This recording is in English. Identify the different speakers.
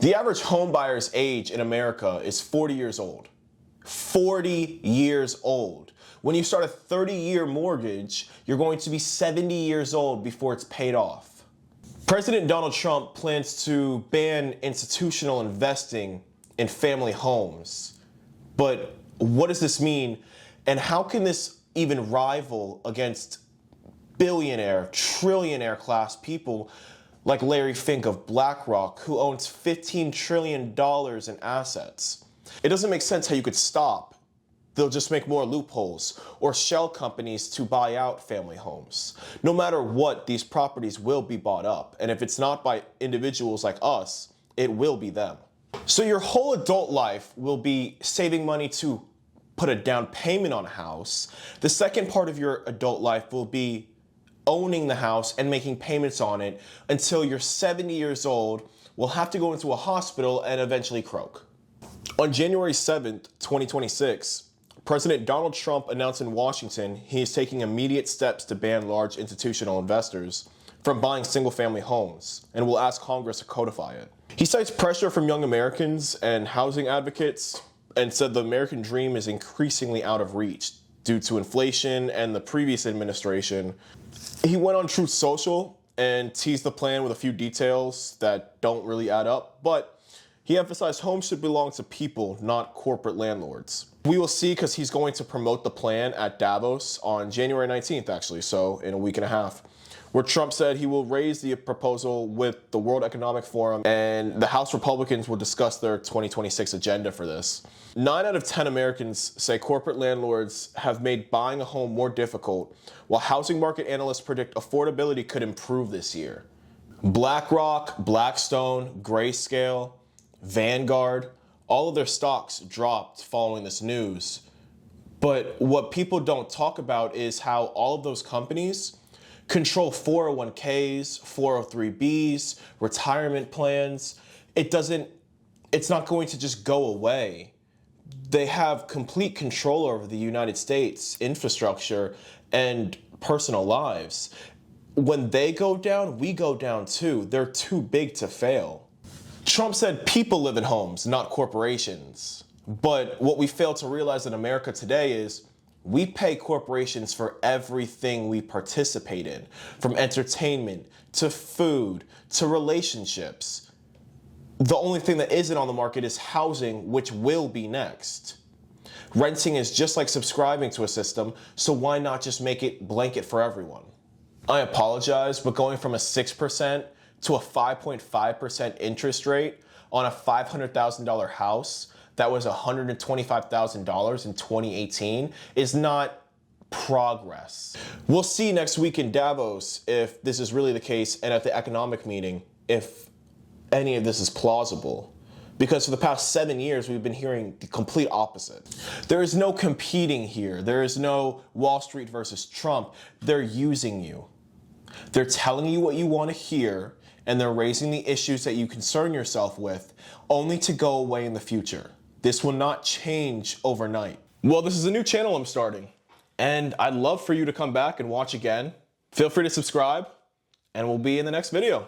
Speaker 1: The average home buyer's age in America is 40 years old. 40 years old. When you start a 30-year mortgage, you're going to be 70 years old before it's paid off. President Donald Trump plans to ban institutional investing in family homes. But what does this mean? And how can this even rival against billionaire, trillionaire class people like Larry Fink of BlackRock, who owns $15 trillion in assets? It doesn't make sense how you could stop. They'll just make more loopholes or shell companies to buy out family homes. No matter what, these properties will be bought up. And if it's not by individuals like us, it will be them. So your whole adult life will be saving money to put a down payment on a house. The second part of your adult life will be owning the house and making payments on it until you're 70 years old, will have to go into a hospital and eventually croak. On January 7th, 2026, President Donald Trump announced in Washington he is taking immediate steps to ban large institutional investors from buying single-family homes and will ask Congress to codify it. He cites pressure from young Americans and housing advocates and said the American dream is increasingly out of reach due to inflation and the previous administration. He went on Truth Social and teased the plan with a few details that don't really add up, but he emphasized homes should belong to people, not corporate landlords. We will see, because he's going to promote the plan at Davos on January 19th, actually, so in a week and a half, where Trump said he will raise the proposal with the World Economic Forum, and the House Republicans will discuss their 2026 agenda for this. 9 out of 10 Americans say corporate landlords have made buying a home more difficult, while housing market analysts predict affordability could improve this year. BlackRock, Blackstone, Grayscale, Vanguard, all of their stocks dropped following this news. But what people don't talk about is how all of those companies control 401ks, 403bs, retirement plans. It's not going to just go away. They have complete control over the United States infrastructure and personal lives. When they go down, we go down too. They're too big to fail. Trump said people live in homes, not corporations. But what we fail to realize in America today is we pay corporations for everything we participate in, from entertainment to food to relationships. The only thing that isn't on the market is housing, which will be next. Renting is just like subscribing to a system, so why not just make it blanket for everyone? I apologize, but going from a 6% to a 5.5% interest rate on a $500,000 house that was $125,000 in 2018 is not progress. We'll see next week in Davos if this is really the case, and at the economic meeting if any of this is plausible. Because for the past 7 years, we've been hearing the complete opposite. There is no competing here. There is no Wall Street versus Trump. They're using you. They're telling you what you want to hear, and they're raising the issues that you concern yourself with, only to go away in the future. This will not change overnight. Well, this is a new channel I'm starting, and I'd love for you to come back and watch again. Feel free to subscribe, and we'll be in the next video.